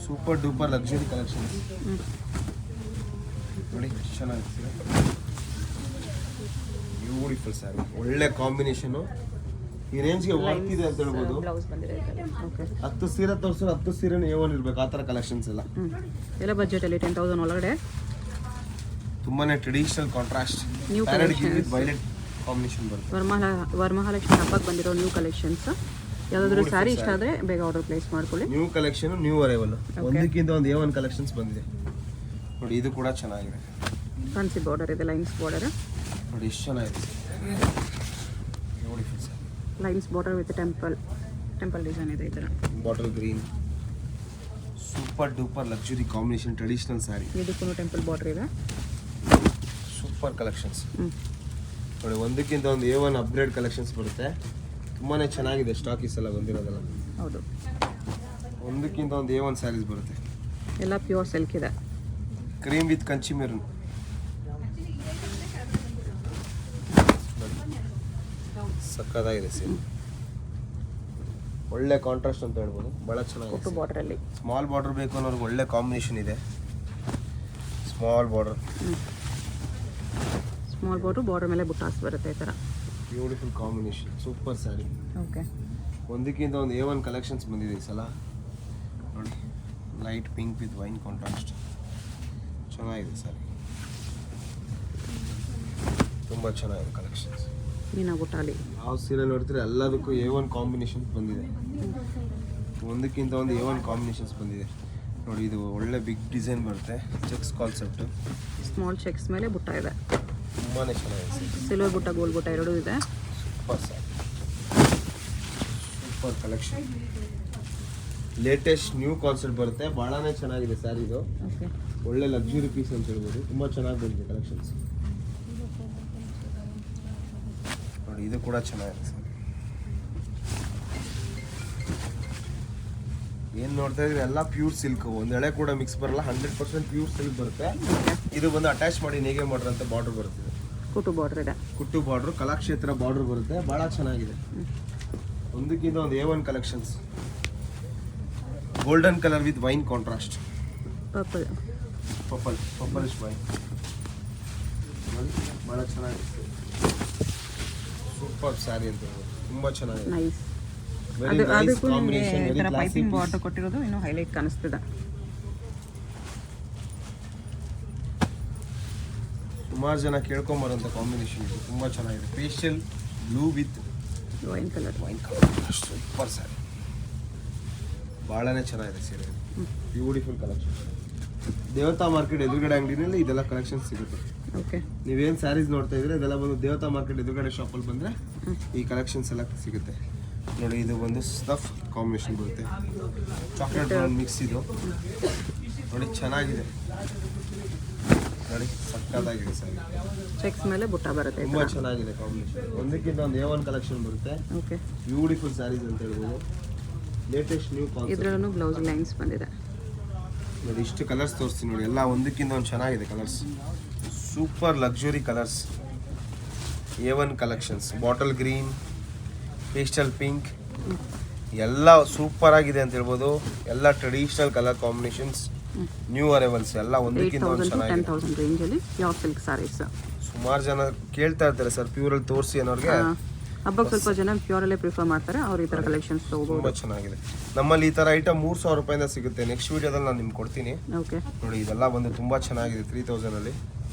ಸೂಪರ್ ಡೂಪರ್ ಲಕ್ಸುರಿ ಕಲೆಕ್ಷನ್ ನೋಡಿ, ಎಷ್ಟು ಚೆನ್ನಾಗಿದೆ ಸೀರೆ. ಬ್ಯೂಟಿಫುಲ್ ಸ್ಯಾರಿ, ಒಳ್ಳೆ ಕಾಂಬಿನೇಷನು. ಈ ರೇಂಜ್ಗೆ ವರ್ತಿದೆ ಅಂತ ಹೇಳ್ಬೋದು. ಬ್ಲೌಸ್ ಬಂದಿದೆ. ಓಕೆ, 10 ಸೀರೆ ತೋರಿಸೋರು 10 ಸೀರೆನೂ A1 ಇರ್ಬೇಕು, ಆ ಥರ ಕಲೆಕ್ಷನ್ಸ್ ಎಲ್ಲ. ಎಲ್ಲ ಬಜೆಟಲ್ಲಿ 10,000 ಒಳಗಡೆ ತುಂಬಾ traditional contrast new parrot green with violet combination ಬರುತ್ತೆ. ವರಮಹಾಲಕ್ಷ್ಮಿ ಹಬ್ಬಕ್ಕೆ ಬಂದಿರೋ ನ್ಯೂ ಕಲೆಕ್ಷನ್ಸ್. ಯಾವುದಾದ್ರೂ ಸ್ಯಾರಿ ಇಷ್ಟ ಆದರೆ ಬೇಗ ಆರ್ಡರ್ ಪ್ಲೇಸ್ ಮಾಡ್ಕೊಳ್ಳಿ. New collection, new arrival. ಒಂದಕ್ಕಿಂತ ಒಂದು A1 ಕಲೆಕ್ಷನ್ಸ್ ಬಂದಿದೆ ನೋಡಿ. ಇದು ಕೂಡ ಚೆನ್ನಾಗಿದೆ, ಫ್ಯಾನ್ಸಿ ಬಾರ್ಡರ್ ಇದೆ, ಲೈನ್ಸ್ ಬಾರ್ಡರ್ ನೋಡಿ, ಎಷ್ಟು ಚೆನ್ನಾಗಿದೆ. Beautiful sir, lines border with temple design ಇದೆ. ಈ ಥರ bottle green super duper luxury combination traditional sari. ಇದಕ್ಕೂ ಟೆಂಪಲ್ ಬಾರ್ಡರ್ ಇದೆ. ಸೂಪರ್ ಕಲೆಕ್ಷನ್ಸ್ ನೋಡಿ. ಒಂದಕ್ಕಿಂತ ಒಂದು A1 ಅಪ್ಗ್ರೇಡ್ ಕಲೆಕ್ಷನ್ಸ್ ಬರುತ್ತೆ, ತುಂಬಾ ಚೆನ್ನಾಗಿದೆ. ಸ್ಟಾಕ್ ಈ ಸಲ ಬಂದಿರೋದಲ್ಲ. ಹೌದು, ಒಂದಕ್ಕಿಂತ ಒಂದು A1 ಸ್ಯಾರೀಸ್ ಬರುತ್ತೆ. ಎಲ್ಲ ಪ್ಯೂರ್ ಸಿಲ್ಕ್ ಇದೆ. ಕ್ರೀಮ್ ವಿತ್ ಕಂಚಿ ಮೆರೂನ್ ಸಕ್ಕತ್ತಾಗಿದೆ ಸೀರೆ. ಒಳ್ಳೆ ಕಾಂಟ್ರಾಸ್ಟ್ ಅಂತ ಹೇಳ್ಬೋದು, ಭಾಳ ಚೆನ್ನಾಗಿದೆ. ಬಾರ್ಡ್ರಲ್ಲಿ ಸ್ಮಾಲ್ ಬಾರ್ಡರ್ ಬೇಕು ಅನ್ನೋರ್ಗೆ ಒಳ್ಳೆ ಕಾಂಬಿನೇಷನ್ ಇದೆ. ಸ್ಮಾಲ್ ಬಾರ್ಡರ್ ಬಾರ್ಡರ್ ಮೇಲೆ ಬುಟ್ಟಾಸ್ ಬರುತ್ತೆ ಈ ಥರ. Beautiful combination, super sari. Okay, ಒಂದಕ್ಕಿಂತ ಒಂದು A1 ಕಲೆಕ್ಷನ್ಸ್ ಬಂದಿದೆ ಈ ಸಲ ನೋಡಿ. Light pink with wine contrast ಚೆನ್ನಾಗಿದೆ ಸ್ಯಾರಿ, ತುಂಬ ಚೆನ್ನಾಗಿದೆ ಕಲೆಕ್ಷನ್ಸ್. ಮೀನಾ ಬುಟ್ಟಾಲಿ ಯಾವ ಸೀರೆ ನೋಡ್ತೀರಿ ಎಲ್ಲದಕ್ಕೂ A1 ಕಾಂಬಿನೇಷನ್ಸ್ ಬಂದಿದೆ. ಒಂದಕ್ಕಿಂತ ಒಂದು A1 ಕಾಂಬಿನೇಷನ್ಸ್ ಬಂದಿದೆ ನೋಡಿ. ಇದು ಒಳ್ಳೆ ಬಿಗ್ ಡಿಸೈನ್ ಬರುತ್ತೆ, ಚೆಕ್ಸ್ ಕಾನ್ಸೆಪ್ಟ್. ಸ್ಮಾಲ್ ಚೆಕ್ಸ್ ಮೇಲೆ ಬುಟ್ಟ ಇದೆ, ತುಂಬಾ ಚೆನ್ನಾಗಿದೆ. ಸಿಲ್ವರ್ ಬುಟ್ಟ, ಗೋಲ್ಡ್ ಬುಟ್ಟ ಎರಡೂ ಇದೆ. Super sari, super collection. Latest new concept ಬರುತ್ತೆ, ಭಾಳನೇ ಚೆನ್ನಾಗಿದೆ ಸ್ಯಾರಿ ಇದು. ಓಕೆ, ಒಳ್ಳೆ ಲಕ್ಸುರಿ ಪೀಸ್ ಅಂತ ಹೇಳ್ಬೋದು, ತುಂಬ ಚೆನ್ನಾಗಿ ಬಂದಿದೆ ಕಲೆಕ್ಷನ್ಸ್ ನೋಡಿ. ಇದು ಕೂಡ ಚೆನ್ನಾಗಿದೆ ಸರ್. ಏನು ನೋಡ್ತಾ ಇದ್ರಿ ಎಲ್ಲ ಪ್ಯೂರ್ ಸಿಲ್ಕ್, ಒಂದು ಎಳೆ ಕೂಡ ಮಿಕ್ಸ್ ಬರಲ್ಲ, 100% ಪ್ಯೂರ್ ಸಿಲ್ಕ್ ಬರುತ್ತೆ. ಇದು ಬಂದು ಅಟ್ಯಾಚ್ ಮಾಡಿ ನೇಗೆ ಮಾಡ್ರ ಅಂತ ಬಾರ್ಡರ್ ಬರುತ್ತೆ. ಕುಟು ಬಾರ್ಡರ್ ಇದೆ, ಕುಟ್ಟು ಬಾರ್ಡರ್, ಕಲಾಕ್ಷೇತ್ರ ಬಾರ್ಡರ್ ಬರುತ್ತೆ, ಭಾಳ ಚೆನ್ನಾಗಿದೆ. ಒಂದಕ್ಕಿಂತ ಒಂದು A1 collections. Golden colour with wine contrast, purplish wine ನೋಡಿ, ಭಾಳ ಚೆನ್ನಾಗಿದೆ. ಸೂಪರ್ ಸ್ಯಾರಿ ಅಂತ ಹೇಳ್ಬೋದು, ತುಂಬ ಚೆನ್ನಾಗಿದೆ. ನೈಸ್. ವೆರಿ ನೈಸ್ ಅದಕ್ಕೂ combination, very classy. Piping border ಕೊಟ್ಟಿರೋದು ಇನ್ನೂ ಹೈಲೈಟ್ ಕಾಣಿಸ್ತಿದೆ. ಸುಮಾರು ಜನ ಕೇಳ್ಕೊಂಬರೋಂಥ ಕಾಂಬಿನೇಷನ್ ಇದು, ತುಂಬ ಚೆನ್ನಾಗಿದೆ. Pastel blue with wine colour super saree, ಭಾಳನೇ ಚೆನ್ನಾಗಿದೆ ಸೀರೆ. Beautiful collection. ದೇವತಾ ಮಾರ್ಕೆಟ್ ಎದುರುಗಡೆ ಅಂಗಡಿನಲ್ಲಿ ಇದೆಲ್ಲ ಕಲೆಕ್ಷನ್ ಸಿಗುತ್ತೆ. ಓಕೆ, ನೀವೇನು ಸ್ಯಾರೀಸ್ ನೋಡ್ತಾ ಇದ್ರೆ ಇದೆಲ್ಲ ಬಂದು ದೇವತಾ ಮಾರ್ಕೆಟ್ ಎದುರುಗಡೆ ಶಾಪಲ್ಲಿ ಬಂದರೆ ಈ ಕಲೆಕ್ಷನ್ಸ್ ಎಲ್ಲ ಸಿಗುತ್ತೆ ನೋಡಿ. ಇದು ಬಂದು ಸ್ಟಫ್ ಕಾಂಬಿನೇಷನ್ ಬರುತ್ತೆ, ಚಾಕ್ಲೇಟ್ ಬ್ರೌನ್ ಮಿಕ್ಸ್. ಇದು ನೋಡಿ ಚೆನ್ನಾಗಿದೆ ನೋಡಿ, ಸಕ್ಕತ್ತಾಗಿದೆ ಸ್ಯಾರಿ. ಚೆಕ್ಸ್ ಮೇಲೆ ಬುಟ್ಟ ಬರುತ್ತೆ, ತುಂಬ ಚೆನ್ನಾಗಿದೆ ಕಾಂಬಿನೇಷನ್. ಒಂದಕ್ಕಿಂತ ಒಂದು A1 ಕಲೆಕ್ಷನ್ ಬರುತ್ತೆ. ಓಕೆ, ಬ್ಯೂಟಿಫುಲ್ ಸ್ಯಾರೀಸ್ ಅಂತ ಹೇಳ್ಬೋದು, ಲೇಟೆಸ್ಟ್ ನ್ಯೂ ಕಾನ್ಸೆಪ್ಟ್. ಇದರಲ್ಲೂ ಬ್ಲೌಸ್ ಲೈನ್ಸ್ ಬಂದಿದೆ ನೋಡಿ. ಇಷ್ಟು ಕಲರ್ಸ್ ತೋರಿಸ್ತೀನಿ ನೋಡಿ, ಎಲ್ಲ ಒಂದಕ್ಕಿಂತ ಒಂದು ಚೆನ್ನಾಗಿದೆ colours. Super luxury colours, A1 collections. Bottle green, pastel pink, ಎಲ್ಲ ಸೂಪರ್ ಆಗಿದೆ ಅಂತ ಹೇಳ್ಬೋದು. ಎಲ್ಲ traditional colour combinations, new arrivals, ಎಲ್ಲ ಒಂದಕ್ಕಿಂತ ಒಂದು ಚೆನ್ನಾಗಿದೆ. 10,000 ರೇಂಜಲ್ಲಿ ಪ್ಯೂರ್ ಸಿಲ್ಕ್ ಸ್ಯಾರೀಸ್. ಸುಮಾರು ಜನ ಕೇಳ್ತಾ ಇರ್ತಾರೆ ಸರ್ ಪ್ಯೂರಲ್ಲಿ ತೋರಿಸಿ ಅನ್ನೋರಿಗೆ. ಹಬ್ಬಕ್ಕೆ ಸ್ವಲ್ಪ ಜನ ಪ್ಯೂರಲ್ಲೇ ಪ್ರಿಫರ್ ಮಾಡ್ತಾರೆ, ಅವ್ರು ಈ ಥರ ಕಲೆಕ್ಷನ್ಸ್ ತೊಗೋಬೋದು. ತುಂಬ ಚೆನ್ನಾಗಿದೆ. ನಮ್ಮಲ್ಲಿ ಈ ಥರ ಐಟಮ್ 3,000 ರೂಪಾಯಿಂದ ಸಿಗುತ್ತೆ. ನೆಕ್ಸ್ಟ್ ವೀಡಿಯೋದಲ್ಲಿ ನಾನು ನಿಮ್ಗೆ ಕೊಡ್ತೀನಿ ಓಕೆ ನೋಡಿ. ಇದೆಲ್ಲ ಬಂದು ತುಂಬ ಚೆನ್ನಾಗಿದೆ 3,000ಅಲ್ಲಿ,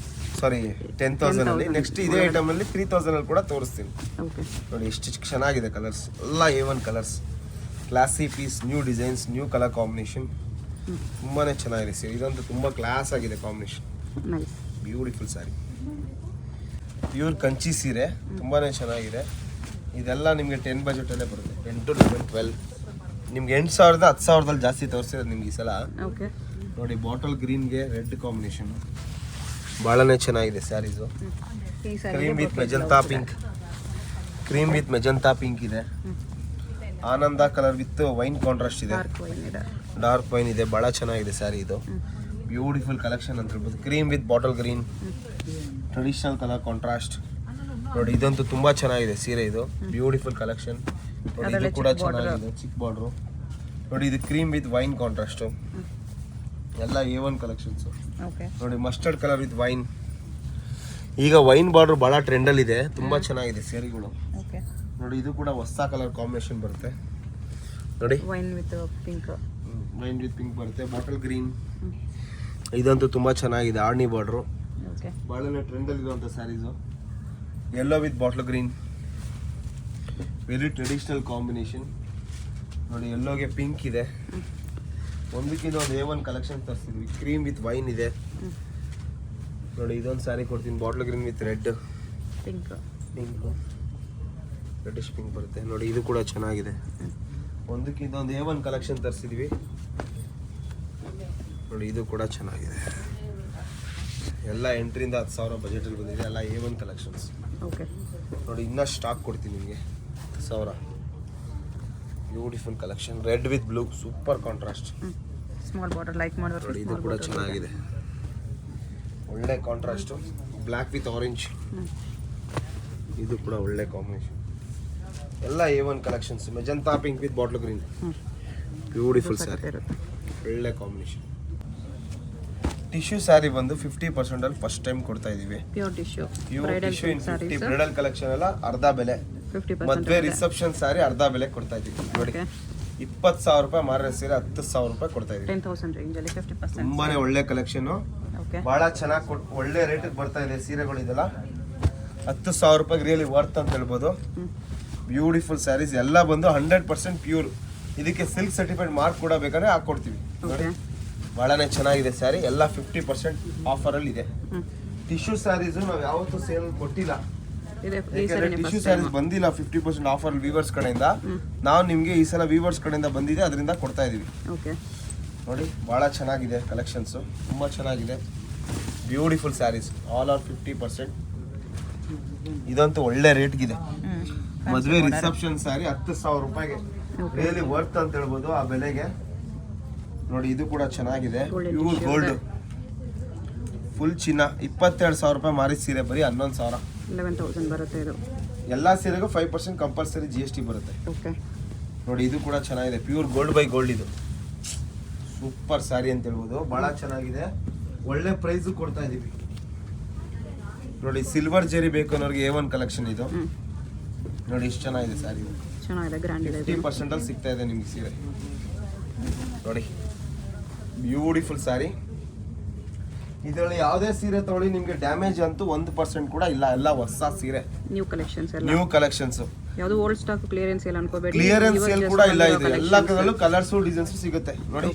ಸಾರಿ 10,000ಅಲ್ಲಿ. ನೆಕ್ಸ್ಟ್ ಇದೇ ಐಟಮಲ್ಲಿ 3,000ಅಲ್ಲಿ ಕೂಡ ತೋರಿಸ್ತೀನಿ ಓಕೆ. ನೋಡಿ. ಎಷ್ಟು ಚೆನ್ನಾಗಿದೆ ಕಲರ್ಸ್, ಎಲ್ಲ A1 colours, classy piece, new designs, new colour combination, ತುಂಬಾ ಚೆನ್ನಾಗಿದೆ ಸೀರೆ. ಇದಂತೂ ತುಂಬ ಕ್ಲಾಸ್ ಆಗಿದೆ combination, nice. Beautiful sari, pure Kanchi ಸೀರೆ, ತುಂಬಾ ಚೆನ್ನಾಗಿದೆ. ಇದೆಲ್ಲ ನಿಮಗೆ 10 ಬಜೆಟಲ್ಲೇ ಬರುತ್ತೆ. 10 to 11 12 ನಿಮ್ಗೆ 8,000 10,000ದಲ್ಲಿ ಜಾಸ್ತಿ ತೋರಿಸಿರೋದು ನಿಮ್ಗೆ ಈ ಸಲ. ಓಕೆ ನೋಡಿ ಬಾಟಲ್ ಗ್ರೀನ್ಗೆ ರೆಡ್ ಕಾಂಬಿನೇಷನ್ ಭಾಳನೇ ಚೆನ್ನಾಗಿದೆ ಸ್ಯಾರೀಸು. ಈ sari cream with magenta pink ಇದೆ. ಆನಂದ ಕಲರ್ ವಿತ್ ವೈನ್ ಕಾಂಟ್ರಾಸ್ಟ್ ಇದೆ, ಡಾರ್ಕ್ ವೈನ್ ಇದೆ. ಭಾಳ ಚೆನ್ನಾಗಿದೆ ಸ್ಯಾರಿ ಇದು. ಬ್ಯೂಟಿಫುಲ್ ಕಲೆಕ್ಷನ್ ಅಂತ ಹೇಳ್ಬೋದು. Cream with bottle green traditional colour contrast. ನೋಡಿ ಇದಂತೂ ತುಂಬ ಚೆನ್ನಾಗಿದೆ ಸೀರೆ ಇದು. Beautiful collection. ನೋಡಿ ಇದು ಕೂಡ ಚೆನ್ನಾಗಿದೆ, ಚಿಕ್ಕ ಬಾರ್ಡ್ರು. ನೋಡಿ ಇದು ಕ್ರೀಮ್ ವಿತ್ ವೈನ್ ಕಾಂಟ್ರಾಸ್ಟು, ಎಲ್ಲ A1 ಕಲೆಕ್ಷನ್ಸು. ನೋಡಿ ಮಸ್ಟರ್ಡ್ ಕಲರ್ ವಿತ್ ವೈನ್. ಈಗ ವೈನ್ ಬಾರ್ಡ್ರು ಭಾಳ ಟ್ರೆಂಡಲ್ಲಿದೆ, ತುಂಬ ಚೆನ್ನಾಗಿದೆ ಸೀರೆಗಳು. ನೋಡಿ ಇದು ಕೂಡ ಹೊಸ ಕಲರ್ ಕಾಂಬಿನೇಷನ್ ಬರುತ್ತೆ. ನೋಡಿ ವೈನ್ ವಿತ್ ಪಿಂಕ್ ಬರುತ್ತೆ. ಬಾಟಲ್ ಗ್ರೀನ್ ಇದಂತೂ ತುಂಬ ಚೆನ್ನಾಗಿದೆ. ಆರ್ನಿ ಬಾರ್ಡ್ರು ಭಾಳನೇ ಟ್ರೆಂಡಲ್ಲಿರುವಂಥ sarees. Yellow with bottle green, very traditional combination. ನೋಡಿ ಯೆಲ್ಲೋಗೆ ಪಿಂಕ್ ಇದೆ. ಒಂದಕ್ಕಿಂತ ಒಂದು A1 ಕಲೆಕ್ಷನ್ ತರಿಸಿದ್ವಿ. ಕ್ರೀಮ್ ವಿತ್ ವೈನ್ ಇದೆ. ನೋಡಿ ಇದೊಂದು ಸ್ಯಾರಿ ಕೊಡ್ತೀನಿ, bottle green with red pink reddish pink ಬರುತ್ತೆ. ನೋಡಿ ಇದು ಕೂಡ ಚೆನ್ನಾಗಿದೆ. ಒಂದಕ್ಕಿಂತ ಒಂದು A1 ಕಲೆಕ್ಷನ್ ತರಿಸಿದ್ವಿ. ನೋಡಿ ಇದು ಕೂಡ ಚೆನ್ನಾಗಿದೆ. ಎಲ್ಲ 8,000 to 10,000 ಬಜೆಟಲ್ಲಿ ಬಂದಿದೆ, ಎಲ್ಲ A1 ಕಲೆಕ್ಷನ್ಸ್. ನೋಡಿ ಇನ್ನೂ ಸ್ಟಾಕ್ ಕೊಡ್ತೀನಿ ನಿಮಗೆ. 10,000 beautiful collection. Red with blue super contrast. Small border like ಮಾಡೋರು ನೋಡಿ ಇದು ಕೂಡ ಚೆನ್ನಾಗಿದೆ, ಒಳ್ಳೆ ಕಾಂಟ್ರಾಸ್ಟು. ಬ್ಲ್ಯಾಕ್ ವಿತ್ ಆರೆಂಜ್, ಇದು ಕೂಡ ಒಳ್ಳೆ ಕಾಂಬಿನೇಷನ್. ಎಲ್ಲ A1 collections. Magenta pink with bottle green, beautiful sari, ಒಳ್ಳೆ ಕಾಂಬಿನೇಷನ್. ಟಿಶ್ಯೂ ಸ್ಯಾರಿ ಬಂದು 50% ಅಲ್ಲಿ ಫಸ್ಟ್ ಟೈಮ್ ಕೊಡ್ತಾ ಇದೀವಿ. ಪ್ಯೂರ್ ಟಿಶ್ಯೂ ಇನ್ 50 ಬ್ರೈಡಲ್ ಕಲೆಕ್ಷನ್ ಎಲ್ಲ ಅರ್ಧ ಬೆಲೆ. ಮದುವೆ ರಿಸೆಪ್ಷನ್ ಸ್ಯಾರಿ ಅರ್ಧ ಬೆಲೆ ಕೊಡ್ತಾ ಇದೀವಿ. ನೋಡಿ 20,000 ರೂಪಾಯಿ ಮಾರೋ ಸೀರೆ 10,000 ರೂಪಾಯಿ ಕೊಡ್ತಾ ಇದೀವಿ. 10,000 ರೇಂಜ್ ಅಲ್ಲಿ 50%. ತುಂಬಾನೇ ಒಳ್ಳೆ ಕಲೆಕ್ಷನ್, ಬಹಳ ಚೆನ್ನಾಗಿ ಒಳ್ಳೆ ರೇಟ್ ಬರ್ತಾ ಇದೆ ಸೀರೆಗಳು. ಇದೆಲ್ಲ 10,000 ರೂಪಾಯಿ ರಿಯಲಿ ವರ್ತ್ ಅಂತ ಹೇಳ್ಬೋದು. ಬ್ಯೂಟಿಫುಲ್ ಸ್ಯಾರೀಸ್ ಎಲ್ಲ ಬಂದು 100% ಪ್ಯೂರ್. ಇದಕ್ಕೆ ಸಿಲ್ಕ್ ಸರ್ಟಿಫೈಡ್ ಮಾರ್ಕ್ ಕೂಡ ಬೇಕಾದ್ರೆ ಹಾಕೊಡ್ತೀವಿ. ನೋಡಿ ಬಹಳನೇ ಚೆನ್ನಾಗಿದೆ ಸ್ಯಾರಿ. ಎಲ್ಲ 50% ಆಫರ್ ಅಲ್ಲಿ ಇದೆ. ಟಿಶ್ಯೂ ಸ್ಯಾರೀಸ್ ನಾವು ಯಾವತ್ತೂ ಸೇಲ್ ಕೊಟ್ಟಿಲ್ಲ, ಟಿಶ್ಯೂ ಸ್ಯಾರೀಸ್ ಬಂದಿಲ್ಲ 50% ಆಫರ್ ವೀವರ್ಸ್ ಕಡೆಯಿಂದ. ನಾವು ನಿಮ್ಗೆ ಈ ಸಲ ವೀವರ್ಸ್ ಕಡೆಯಿಂದ ಬಂದಿದೆ, ಅದರಿಂದ ಕೊಡ್ತಾ ಇದೀವಿ. ನೋಡಿ ಬಹಳ ಚೆನ್ನಾಗಿದೆ ಕಲೆಕ್ಷನ್ಸ್, ತುಂಬಾ ಚೆನ್ನಾಗಿದೆ. Beautiful saris all are 50%. ಇದಂತೂ ಒಳ್ಳೆ ರೇಟ್ಗಿದೆ. ಮದುವೆ ರಿಸೆಪ್ಷನ್ ಸ್ಯಾರಿ 10,000 ರೂಪಾಯಿಗೆ ರಿಯಲಿ ವರ್ತ್ ಅಂತ ಹೇಳ್ಬೋದು ಆ ಬೆಲೆಗೆ. ನೋಡಿ ಇದು ಕೂಡ ಚೆನ್ನಾಗಿದೆ, ಪ್ಯೂರ್ ಗೋಲ್ಡ್ ಫುಲ್ ಚಿನ್ನ. 22,000 ರೂಪಾಯಿ ಮಾರಿ ಸೀರೆ ಬರೀ 11,000. 11,000 ಬರುತ್ತೆ ಇದು. ಎಲ್ಲ ಸೀರೆಗೂ 5% ಕಂಪಲ್ಸರಿ GST ಬರುತ್ತೆ. ನೋಡಿ ಇದು ಕೂಡ ಚೆನ್ನಾಗಿದೆ, ಪ್ಯೂರ್ ಗೋಲ್ಡ್ ಬೈ ಗೋಲ್ಡ್. ಇದು ಸೂಪರ್ ಸ್ಯಾರಿ ಅಂತ ಹೇಳ್ಬೋದು, ಬಹಳ ಚೆನ್ನಾಗಿದೆ. ಒಳ್ಳೆ ಪ್ರೈಸ್ ಕೊಡ್ತಾ ಇದೀವಿ. ನೋಡಿ ಸಿಲ್ವರ್ ಜೆರಿ ಬೇಕು ಅನ್ನೋರಿಗೆ A1 ಕಲೆಕ್ಷನ್ ಇದು. ನೋಡಿ ಇಷ್ಟು ಚೆನ್ನಾಗಿದೆ ಸ್ಯಾರಿ, ಚೆನ್ನಾಗಿದೆ, ಗ್ರ್ಯಾಂಡ್ ಇದೆ. 50% ಅಲ್ಲಿ ಸಿಗ್ತಾ ಇದೆ ನಿಮ್ಗೆ ಸೀರೆ. ನೋಡಿ ಬ್ಯೂಟಿಫುಲ್ ಸ್ಯಾರಿ. ಇದರಲ್ಲಿ ಯಾವುದೇ ಸೀರೆ ತಗೊಳ್ಳಿ ನಿಮ್ಗೆ ಡ್ಯಾಮೇಜ್ ಅಂತೂ 1% ಕೂಡ ಇಲ್ಲ. ಎಲ್ಲ ಹೊಸ ಸೀರೆ, ನ್ಯೂ ಕಲೆಕ್ಷನ್ಸ್. ಯಾವುದು ಓಲ್ಡ್ ಸ್ಟಾಕ್ ಕ್ಲಿಯರೆನ್ಸ್ ಸೇಲ್ ಅನ್ಕೋಬೇಡಿ. ಕ್ಲಿಯರೆನ್ಸ್ ಸೇಲ್ ಕೂಡ ಇಲ್ಲ. ಇದು ಎಲ್ಲ ಕಲರ್ಸ್ ಕಲರ್ಸ್ ಡಿಸೈನ್ಸ್ ಸಿಗುತ್ತೆ. ನೋಡಿ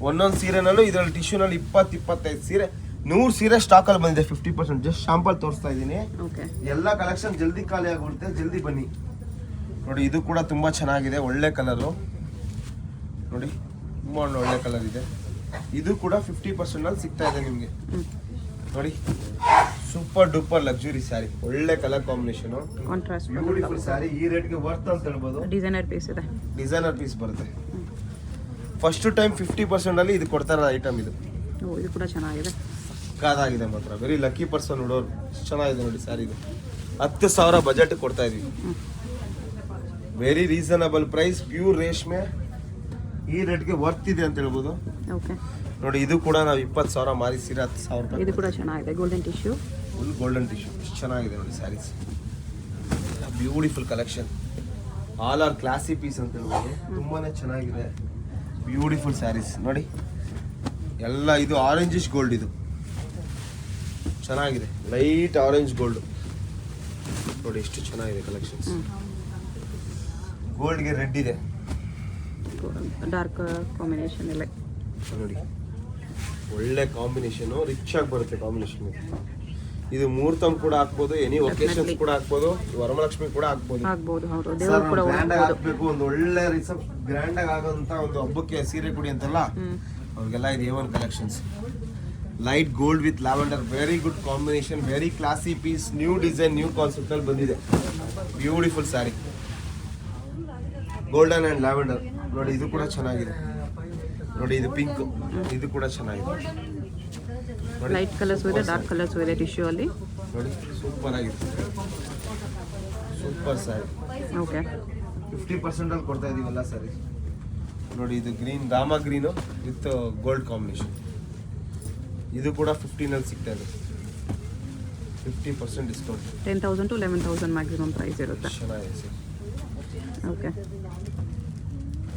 ಒಂದೊಂದು ಸೀರೆನಲ್ಲೂ ಇದರಲ್ಲಿ ಟಿಶ್ಯೂನಲ್ಲಿ 20-25 ಸೀರೆ 100 ಸೀರೆ ಸ್ಟಾಕ್ ಅಲ್ಲಿ ಬಂದಿದೆ. 50% ಜಸ್ಟ್ ಶಾಂಪಲ್ ತೋರಿಸ್ತಾ ಇದ್ದೀನಿ. ಎಲ್ಲ ಕಲೆಕ್ಷನ್ ಜಲ್ದಿ ಖಾಲಿ ಆಗಿಬಿಡುತ್ತೆ, ಜಲ್ದಿ ಬನ್ನಿ. ನೋಡಿ ಇದು ಕೂಡ ತುಂಬಾ ಚೆನ್ನಾಗಿದೆ, ಒಳ್ಳೆ ಕಲರು. ನೋಡಿ ತುಂಬಾ ಒಳ್ಳೆ ಕಲರ್ ಇದೆ. ಇದು ಕೂಡ 50% ಅಲ್ಲಿ ಸಿಗ್ತಾ ಇದೆ ನಿಮ್ಗೆ. ನೋಡಿ ಸೂಪರ್ ಡೂಪರ್ ಲಕ್ಸುರಿ ಸ್ಯಾರಿ, ಒಳ್ಳೆ ಕಲರ್ ಕಾಂಬಿನೇಷನ್, ಬ್ಯೂಟಿಫುಲ್ ಸ್ಯಾರಿ. ಈ ರೇಟ್ಗೆ ವರ್ತ್ ಅಂತ ಹೇಳ್ಬೋದು. ಡಿಸೈನರ್ ಪೀಸ್ ಇದೆ, ಡಿಸೈನರ್ ಪೀಸ್ ಬರುತ್ತೆ. ಫಸ್ಟ್ ಟೈಮ್ 50% ಅಲ್ಲಿ ಇದು ಕೊಡ್ತಾರೆ ಐಟಮ್. ಇದು ಇದು ಕೂಡ ಚೆನ್ನಾಗಿದೆ, ಕಾದಾಗಿದೆ ಮಾತ್ರ. ವೆರಿ ಲಕ್ಕಿ ಪರ್ಸನ್ ನೋಡೋರು. ಚೆನ್ನಾಗಿದೆ ನೋಡಿ ಸ್ಯಾರಿ. ಇದು 10,000 ಬಜೆಟ್ ಕೊಡ್ತಾ ಇದೀವಿ. ವೆರಿ ರೀಸನಬಲ್ ಪ್ರೈಸ್, ಪ್ಯೂರ್ ರೇಷ್ಮೆ. ಈ ರೇಟ್ಗೆ ವರ್ತ್ ಇದೆ ಅಂತ ಹೇಳ್ಬೋದು. ನೋಡಿ ಇದು ಕೂಡ ನಾವು 20,000 ಮಾರಿ ಸೀರೆ 10,000 ರೂಪಾಯಿ. ಇದು ಕೂಡ ಚೆನ್ನಾಗಿದೆ, golden tissue, full golden tissue. ಇಷ್ಟು ಚೆನ್ನಾಗಿದೆ ನೋಡಿ saris. Beautiful collection, all are classy piece ಅಂತ ಹೇಳ್ಬೋದು. ತುಂಬಾನೇ ಚೆನ್ನಾಗಿದೆ, ಬ್ಯೂಟಿಫುಲ್ ಸ್ಯಾರೀಸ್. ನೋಡಿ ಎಲ್ಲ ಇದು ಆರೆಂಜಿಶ್ ಗೋಲ್ಡ್. ಇದು ಚೆನ್ನಾಗಿದೆ, ಲೈಟ್ ಆರೆಂಜ್ ಗೋಲ್ಡ್. ನೋಡಿ ಎಷ್ಟು ಚೆನ್ನಾಗಿದೆ ಕಲೆಕ್ಷನ್ಸ್. ಗೋಲ್ಡ್ಗೆ ರೆಡ್ ಇದೆ, ಡಾರ್ಕ್ ಕಾಂಬಿನೇಷನ್ ಎಲ್ಲ. ನೋಡಿ ಒಳ್ಳೆ ಕಾಂಬಿನೇಷನ್, ರಿಚ್ ಆಗಿ ಬರುತ್ತೆ ಕಾಂಬಿನೇಷನ್. ಇದು ಮುಹೂರ್ತಂ ಕೂಡ ಹಾಕ್ಬೋದು, ಎನಿ ಒಕೇಶನ್ಸ್ ಕೂಡ ಹಾಕ್ಬೋದು, ವರಮಲಕ್ಷ್ಮಿ ಕೂಡ ಹಾಕ್ಬೋದು. ಹೌದು ಸರ್ ನಾವು ಗ್ರ್ಯಾಂಡ್ ಆಗಿ ಹಾಕ್ಬೇಕು, ಒಂದು ಒಳ್ಳೆ ಗ್ರ್ಯಾಂಡ್ ಆಗಿ ಆಗೋಂತ ಒಂದು ಹಬ್ಬಕ್ಕೆ ಸೀರೆ ಕೊಡಿ ಅಂತಲ್ಲ, ಅವ್ರಿಗೆಲ್ಲ ಇದು A1 collections. Light gold with lavender, very good combination, very classy piece, new design, new concept ಅಲ್ಲಿ ಬಂದಿದೆ. Beautiful sari, golden and lavender. ನೋಡಿ ಇದು ಕೂಡ ಚೆನ್ನಾಗಿದೆ. ನೋಡಿ ಇದು ಪಿಂಕ್, ಇದು ಕೂಡ ಚೆನ್ನಾಗಿದೆ. ಲೈಟ್ ಕಲರ್ಸ್ ಇದೆ, ಡಾರ್ಕ್ ಕಲರ್ಸ್ ಇದೆ ಟಿಶ್ಯೂ ಅಲ್ಲಿ. ನೋಡಿ ಸೂಪರ್ ಆಗಿದೆ, ಸೂಪರ್ ಸ್ಯಾರಿ. ಓಕೆ 50% ಅಲ್ಲಿ ಕೊಡ್ತಾ ಇದೀವಲ್ಲ ಸ್ಯಾರಿ. ನೋಡಿ ಇದು green, Rama green with gold combination. ಇದು ಕೂಡ 15 ಅಲ್ಲಿ ಸಿಗ್ತಾ ಇದೆ, 50% ಡಿಸ್ಕೌಂಟ್. 10,000 to 11,000 ಮ್ಯಾಕ್ಸಿಮಮ್ ಪ್ರೈಸ್ ಇರುತ್ತೆ. ಚೆನ್ನಾಗಿದೆ ಸರ್. ಓಕೆ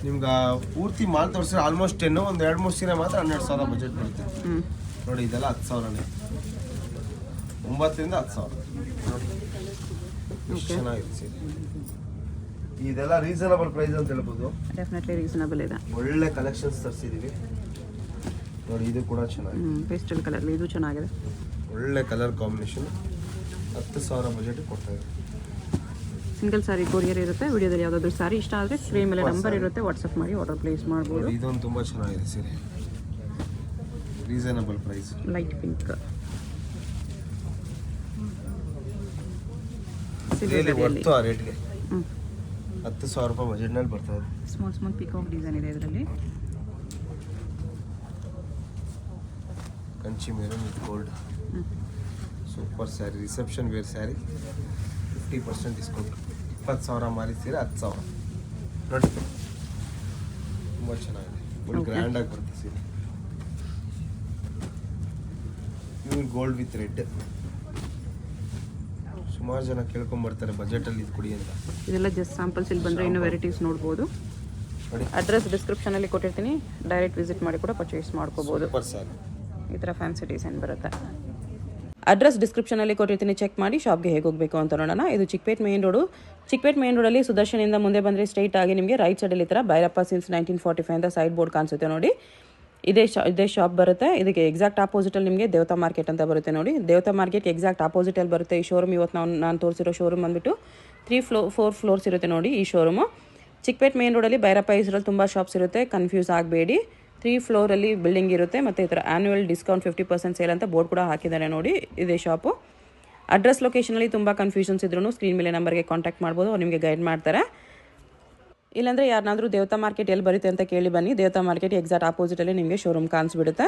ನಿಮ್ಗೆ ಪೂರ್ತಿ ಮಾಲ್ ತೋರಿಸಿದ್ರೆ ಆಲ್ಮೋಸ್ಟ್ 10, ಒಂದು 2-3 ಸೀರೆ ಮಾತ್ರ 12,000 ಬಜೆಟ್ ಬರುತ್ತೆ. ನೋಡಿ ಇದೆಲ್ಲ 10,000ನೇ, 9ರಿಂದ 10,000. ನೋಡಿ ಎಷ್ಟು ಚೆನ್ನಾಗಿದೆ ಸೀರೆ. ಇದೆಲ್ಲ ರೀಸನಬಲ್ ಪ್ರೈಸ್ ಅಂತ ಹೇಳ್ಬೋದು. ಡೆಫಿನೆಟ್ಲಿ ರೀಸನಬಲ್ ಇದೆ. ಒಳ್ಳೆ ಕಲೆಕ್ಷನ್ಸ್ ತರಿಸಿದೀವಿ. ನೋಡಿ ಇದು ಕೂಡ ಚೆನ್ನಾಗಿದೆ, ಪೇಸ್ಟಲ್ ಕಲರ್, ಇದು ಚೆನ್ನಾಗಿದೆ. ಒಳ್ಳೆ ಕಲರ್ ಕಾಂಬಿನೇಷನ್. 10,000 ಬಜೆಟ್ ಕೊಡ್ತಾ ಇದೆ. ಸಿಂಗಲ್ ಸಾರಿ ಕೊರಿಯರ್ ಇರುತ್ತೆ. ವಿಡಿಯೋದಲ್ಲಿ ಯಾವುದಾದ್ರೂ ಸಾರಿ ಇಷ್ಟ ಆದರೆ ಸ್ಕ್ರೀನ್ ಮೇಲೆ ನಂಬರ್ ಇರುತ್ತೆ, ವಾಟ್ಸಪ್ ಮಾಡಿ ಆರ್ಡರ್ ಪ್ಲೇಸ್ ಮಾಡ್ಬೋದು. ಇದೊಂದು ತುಂಬ ಚೆನ್ನಾಗಿದೆ ಸೀರೆ, reasonable price. Light pink, really worth ಆ ರೇಟ್ಗೆ. 10,000 ರೂಪಾಯಿ ಬಜೆಟ್ನಲ್ಲಿ ಬರ್ತಾ ಇದೆ. ಸ್ಮಾಲ್ ಪಿಕಾಕ್ ಡಿಸೈನ್ ಇದೆ ಇದರಲ್ಲಿ. Kanchi maroon with gold, super sari, reception wear sari, 50% discount. 20,000 ಮಾರಿ ಸೀರೆ 10,000. ನೋಡಿ ತುಂಬ ಚೆನ್ನಾಗಿದೆ, ಫುಲ್ ಗ್ರ್ಯಾಂಡ್ ಆಗಿ ಬರುತ್ತೆ ಸೀರೆ. ಇವ್ರು ಗೋಲ್ಡ್ ವಿತ್ ರೆಡ್. ಸುಮಾರು ಜನ ಕೇಳ್ಕೊಂಬರ್ತಾರೆ ಬಜೆಟಲ್ಲಿ ಇದು ಕೊಡಿ ಅಂತ. ಇದೆಲ್ಲ ಜಸ್ಟ್ ಸ್ಯಾಂಪಲ್ಸ್, ಇಲ್ಲಿ ಬಂದರೆ ಇನ್ನೂ ವೆರೈಟೀಸ್ ನೋಡ್ಬೋದು. ನೋಡಿ ಅಡ್ರೆಸ್ ಡಿಸ್ಕ್ರಿಪ್ಷನಲ್ಲಿ ಕೊಟ್ಟಿರ್ತೀನಿ, ಡೈರೆಕ್ಟ್ ವಿಸಿಟ್ ಮಾಡಿ ಕೂಡ ಪರ್ಚೇಸ್ ಮಾಡ್ಕೋಬೋದು. ಸೂಪರ್ ಸ್ಯಾರಿ, ಈ ಥರ ಫ್ಯಾನ್ಸಿ ಡಿಸೈನ್ ಬರುತ್ತೆ. ಅಡ್ರೆಸ್ ಡಿಸ್ಕ್ರಿಪ್ಷನಲ್ಲಿ ಕೊಟ್ಟಿರ್ತೀನಿ, ಚೆಕ್ ಮಾಡಿ ಶಾಪ್ಗೆ ಹೇಗೆ ಹೋಗಬೇಕು ಅಂತ ನೋಡೋಣ. ಇದು Chickpet main road. Chickpet main ರೋಡಲ್ಲಿ ಸುದರ್ಶನಿಂದ ಮುಂದೆ ಬಂದರೆ ಸ್ಟ್ರೈಟ್ ಆಗಿ ನಿಮಗೆ ರೈಟ್ ಸೈಡಲ್ಲಿ ಈ ಥರ ಭೈರಪ್ಪ ಸಿನ್ಸ್ 1945 ಅಂತ ಸೈಡ್ ಬೋರ್ಡ್ ಕಾಣಿಸುತ್ತೆ ನೋಡಿ. ಇದೇ ಶಾಪ್ ಬರುತ್ತೆ. ಇದಕ್ಕೆ ಎಕ್ಸಾಕ್ಟ್ ಆಪೋಸಿಟಲ್ಲಿ ನಿಮಗೆ ದೇವತಾ ಮಾರ್ಕೆಟ್ ಅಂತ ಬರುತ್ತೆ ನೋಡಿ. ದೇವತಾ ಮಾರ್ಕೆಟ್ ಎಕ್ಸಾಕ್ಟ್ ಆಪೋಸಿಟಲ್ಲಿ ಬರುತ್ತೆ ಈ ಶೋರೂಮ್. ಇವತ್ತು ನಾನು ತೋರಿಸಿರೋ ಶೋರೂಮ್ ಬಂದುಬಿಟ್ಟು 4 ಫ್ಲೋರ್ಸ್ ಇರುತ್ತೆ ನೋಡಿ ಈ ಶೋರೂಮು. ಚಿಕ್ಕಪೇಟ್ ಮೇನ್ ರೋಡಲ್ಲಿ ಭೈರಪ್ಪ ಹೆಸರಲ್ಲಿ ತುಂಬ ಶಾಪ್ಸ್ ಇರುತ್ತೆ, ಕನ್ಫ್ಯೂಸ್ ಆಗಬೇಡಿ. 3 ಫ್ಲೋರಲ್ಲಿ ಬಿಲ್ಡಿಂಗ್ ಇರುತ್ತೆ. ಮತ್ತು ಈ ಥರ ಆ್ಯನ್ಯುವಲ್ ಡಿಸ್ಕೌಂಟ್ 50% ಸೇಲ್ ಅಂತ ಬೋರ್ಡ್ ಕೂಡ ಹಾಕಿದ್ದಾರೆ ನೋಡಿ. ಇದೇ ಶಾಪು. ಅಡ್ರೆಸ್ ಲೊಕೇಶನಲ್ಲಿ ತುಂಬ ಕನ್ಫ್ಯೂಷನ್ಸ್ ಇದ್ರೂ ಸ್ಕ್ರೀನ್ ಮೇಲೆ ನಂಬರ್ಗೆ ಕಾಂಟ್ಯಾಕ್ಟ್ ಮಾಡ್ಬೋದು, ಅವ್ರು ನಿಮಗೆ ಗೈಡ್ ಮಾಡ್ತಾರೆ. ಇಲ್ಲಾಂದರೆ ಯಾರನ್ನಾದರೂ ದೇವತಾ ಮಾರ್ಕೆಟ್ ಎಲ್ಲಿ ಬರುತ್ತೆ ಅಂತ ಕೇಳಿ ಬನ್ನಿ. ದೇವತಾ ಮಾರ್ಕೆಟ್ ಎಕ್ಸಾಕ್ಟ್ ಆಪೋಸಿಟಲ್ಲಿ ನಿಮಗೆ ಶೋರೂಮ್ ಕಾಣಿಸ್ಬಿಡುತ್ತೆ.